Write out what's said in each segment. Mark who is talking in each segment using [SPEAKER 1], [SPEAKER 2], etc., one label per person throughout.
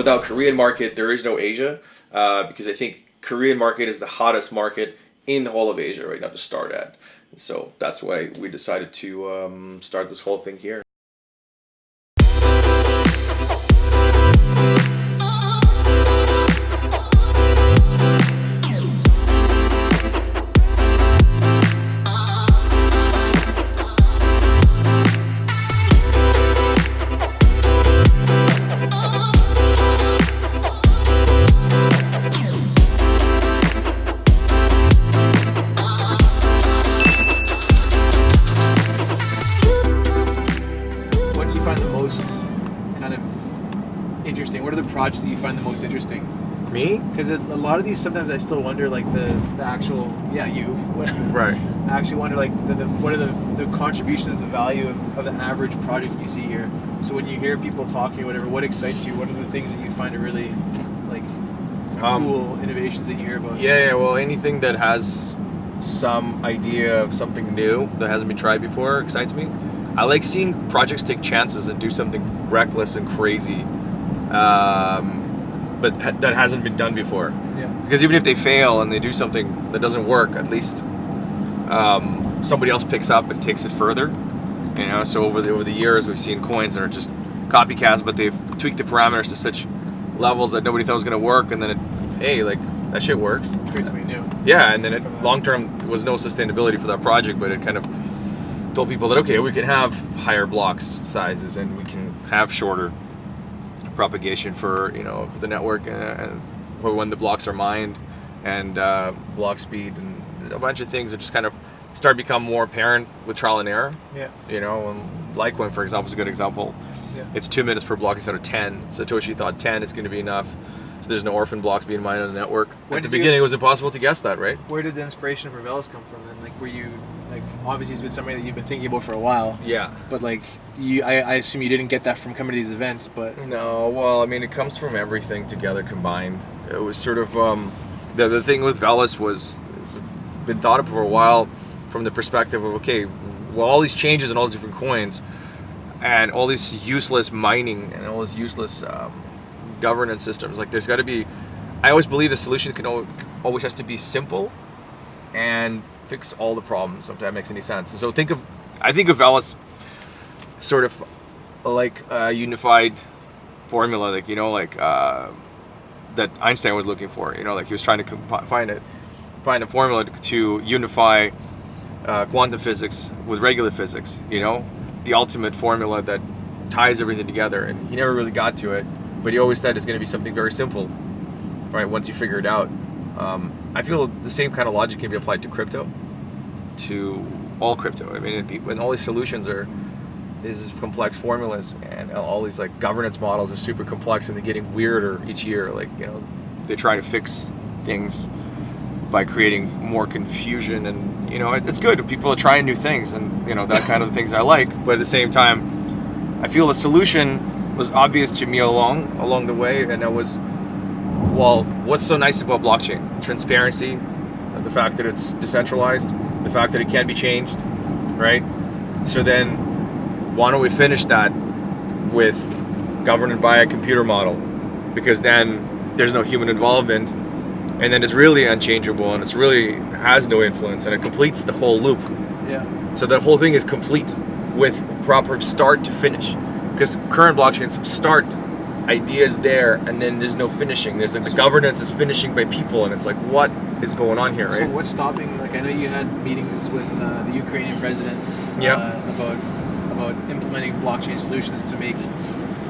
[SPEAKER 1] without Korean market, there is no Asia, because I think Korean market is the hottest market in the whole of Asia right now to start at. And so that's why we decided to start this whole thing here.
[SPEAKER 2] Interesting. What are the projects that you find the most interesting?
[SPEAKER 1] Me?
[SPEAKER 2] Because a lot of these, sometimes I still wonder, like the actual, you.
[SPEAKER 1] Right.
[SPEAKER 2] I actually wonder, like, what are the contributions, the value of the average project you see here. So when you hear people talking or whatever, what excites you? What are the things that you find are really, like, cool innovations that you hear about?
[SPEAKER 1] Yeah, well, anything that has some idea of something new that hasn't been tried before excites me. I like seeing projects take chances and do something reckless and crazy. But that hasn't been done before.
[SPEAKER 2] Yeah.
[SPEAKER 1] Because even if they fail and they do something that doesn't work, at least somebody else picks up and takes it further. You know, so over the years we've seen coins that are just copycats, but they've tweaked the parameters to such levels that nobody thought was going to work, and then that shit works.
[SPEAKER 2] Create something new.
[SPEAKER 1] Yeah, and then it long term was no sustainability for that project, but it kind of told people that we can have higher blocks sizes and we can have shorter propagation for the network and when the blocks are mined, and block speed and a bunch of things that just kind of start to become more apparent with trial and error.
[SPEAKER 2] Yeah.
[SPEAKER 1] And Litecoin, for example, is a good example.
[SPEAKER 2] Yeah.
[SPEAKER 1] It's 2 minutes per block instead of 10. Satoshi thought 10 is going to be enough, so there's no orphan blocks being mined on the network. At the beginning, it was impossible to guess that, right?
[SPEAKER 2] Where did the inspiration for Vellis come from then? Like, were you, like, obviously it's been something that you've been thinking about for a while.
[SPEAKER 1] Yeah.
[SPEAKER 2] But, like, I assume you didn't get that from coming to these events, but...
[SPEAKER 1] No, well, I mean, it comes from everything together combined. It was sort of, the thing with Vellis was, it's been thought of for a while from the perspective of, all these changes and all these different coins, and all this useless mining and all this useless governance systems, like, there's got to be, I always believe the solution always has to be simple and fix all the problems, if that makes any sense. So I think of Vellis sort of like a unified formula, that Einstein was looking for. Like, he was trying to find a formula to unify quantum physics with regular physics. The ultimate formula that ties everything together. And he never really got to it, but he always said it's going to be something very simple, right? Once you figure it out. I feel the same kind of logic can be applied to crypto, to all crypto. I mean, when all these solutions are these complex formulas and all these, like, governance models are super complex and they're getting weirder each year. Like, they try to fix things by creating more confusion, and it's good. People are trying new things, and that kind of things I like. But at the same time, I feel the solution was obvious to me along the way, and that was, well, what's so nice about blockchain? Transparency, the fact that it's decentralized, the fact that it can be changed, right? So then, why don't we finish that with governed by a computer model? Because then there's no human involvement, and then it's really unchangeable, and it's really has no influence, and it completes the whole loop.
[SPEAKER 2] Yeah.
[SPEAKER 1] So the whole thing is complete with proper start to finish. Because current blockchains have start, ideas there, and then there's no finishing. There's like the governance is finishing by people, and it's like, what is going on here, right?
[SPEAKER 2] So what's stopping? Like, I know you had meetings with the Ukrainian president about implementing blockchain solutions to make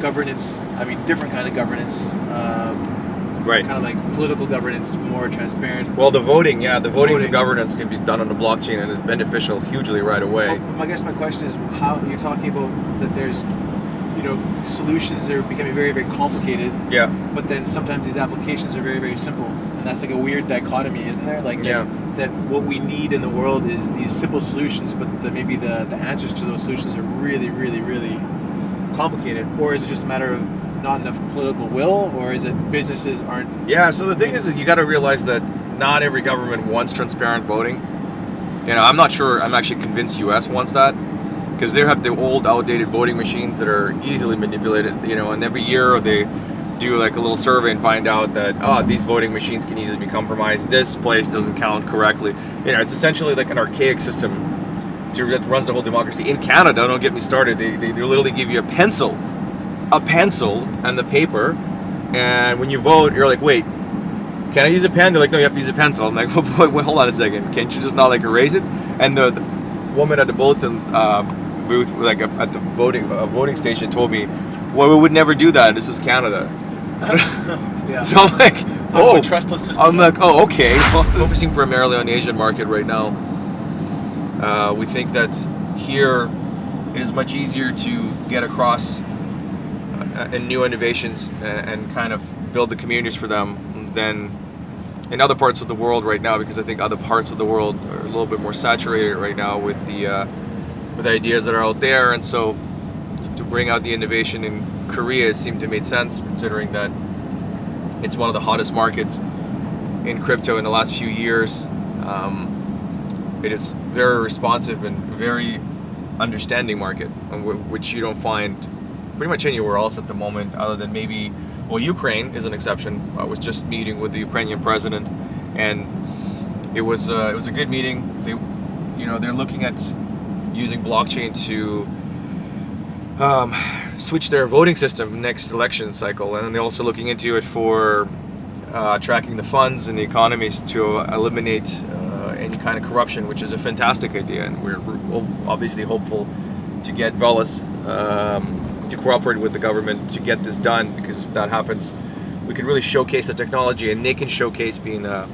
[SPEAKER 2] governance, different kind of governance,
[SPEAKER 1] right,
[SPEAKER 2] kind of like political governance, more transparent.
[SPEAKER 1] Well, the voting for governance can be done on the blockchain, and it's beneficial hugely right away.
[SPEAKER 2] Well, I guess my question is, how you're talking about that there's solutions that are becoming very, very complicated.
[SPEAKER 1] Yeah.
[SPEAKER 2] But then sometimes these applications are very, very simple, and that's like a weird dichotomy, isn't there? Like, that what we need in the world is these simple solutions, but maybe the answers to those solutions are really, really, really complicated. Or is it just a matter of not enough political will, or is it businesses aren't?
[SPEAKER 1] Yeah. So the thing is you got to realize that not every government wants transparent voting. I'm not sure. I'm actually convinced U.S. wants that. Because they have the old, outdated voting machines that are easily manipulated, and every year they do like a little survey and find out that these voting machines can easily be compromised. This place doesn't count correctly. You know, it's essentially like an archaic system that runs the whole democracy. In Canada, don't get me started. They literally give you a pencil and the paper, and when you vote, you're like, wait, can I use a pen? They're like, no, you have to use a pencil. I'm like, wait, hold on a second. Can't you just not like erase it? And the woman at the voting booth, like at the voting station, told me, well, we would never do that. This is Canada.
[SPEAKER 2] Yeah.
[SPEAKER 1] So I'm like,
[SPEAKER 2] oh, a trustless system.
[SPEAKER 1] I'm like, oh, okay. Focusing primarily on the Asian market right now. We think that here it is much easier to get across and new innovations and kind of build the communities for them than in other parts of the world right now, because I think other parts of the world are a little bit more saturated right now with the ideas that are out there. And so to bring out the innovation in Korea seemed to make sense, considering that it's one of the hottest markets in crypto in the last few years. It is very responsive and very understanding market, which you don't find pretty much anywhere else at the moment, other than maybe, well, Ukraine is an exception. I was just meeting with the Ukrainian president, and it was a good meeting. They're looking at using blockchain to switch their voting system next election cycle, and they're also looking into it for tracking the funds and the economies to eliminate any kind of corruption, which is a fantastic idea. And we're obviously hopeful to get Vellis to cooperate with the government to get this done, because if that happens, we can really showcase the technology, and they can showcase being a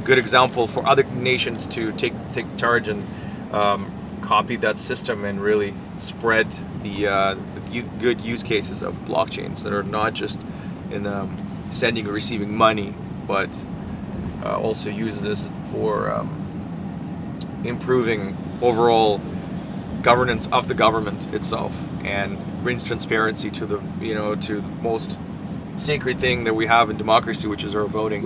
[SPEAKER 1] good example for other nations to take charge and copy that system and really spread the good use cases of blockchains that are not just in sending or receiving money, but also uses this for improving overall governance of the government itself, and brings transparency to the most sacred thing that we have in democracy, which is our voting.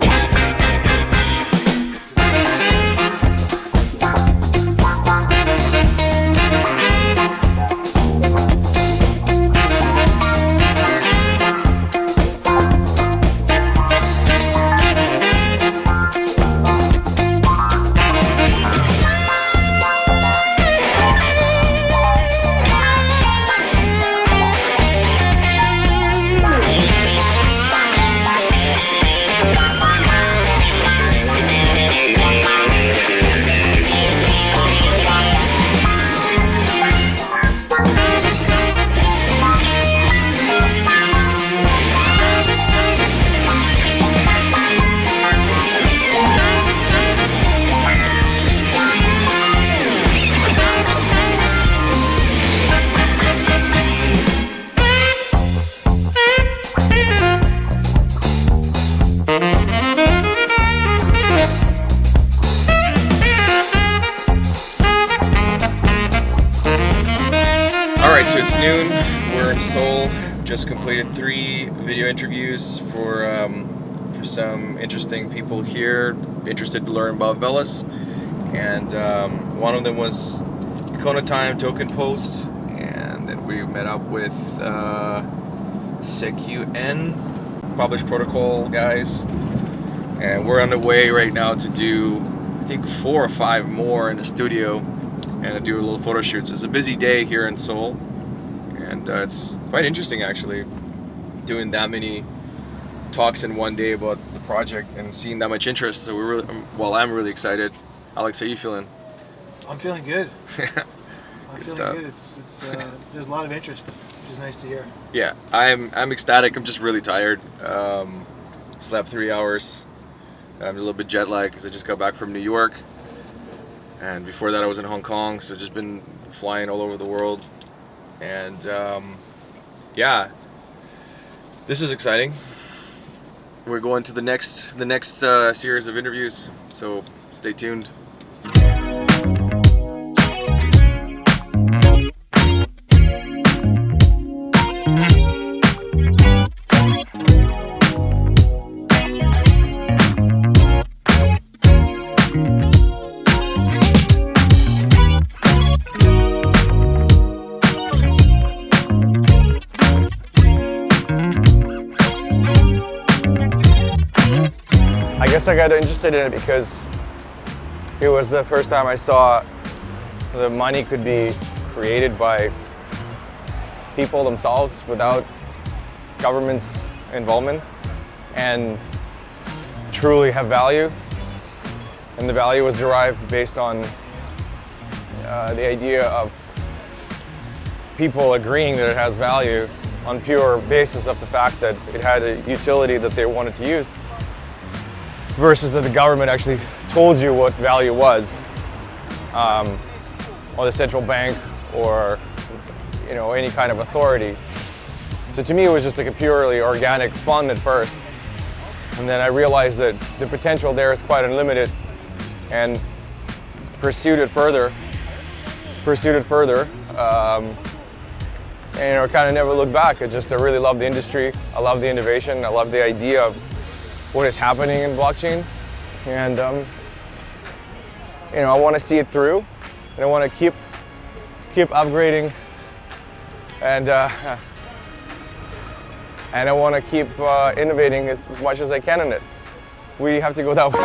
[SPEAKER 1] Alright, so it's noon, we're in Seoul, just completed 3 video interviews for some interesting people here interested to learn about Vellis, and one of them was Icona Time Token Post, and then we met up with SecUN, Publish Protocol guys, and we're on the way right now to do, I think, 4 or 5 more in the studio, and do a little photo shoot. So it's a busy day here in Seoul, and it's quite interesting actually, doing that many talks in one day about the project and seeing that much interest. So I'm really excited. Alex, how are you feeling?
[SPEAKER 2] I'm feeling good. I'm feeling
[SPEAKER 1] stuff.
[SPEAKER 2] good. It's there's a lot of interest, which is nice to hear.
[SPEAKER 1] Yeah, I'm ecstatic. I'm just really tired. Slept 3 hours. I'm a little bit jet lagged because I just got back from New York. And before that I was in Hong Kong, so just been flying all over the world. And yeah, this is exciting. We're going to the next series of interviews, so stay tuned.
[SPEAKER 3] guess I got interested in it because it was the first time I saw that money could be created by people themselves without government's involvement and truly have value. And the value was derived based on the idea of people agreeing that it has value on pure basis of the fact that it had a utility that they wanted to use, versus that the government actually told you what value was, or the central bank, or any kind of authority. So to me, it was just like a purely organic fun at first, and then I realized that the potential there is quite unlimited, and pursued it further, and kind of never looked back. I really love the industry. I love the innovation. I love the idea of what is happening in blockchain, and I want to see it through, and I want to keep upgrading, and I want to keep innovating as much as I can in it. We have to go that way.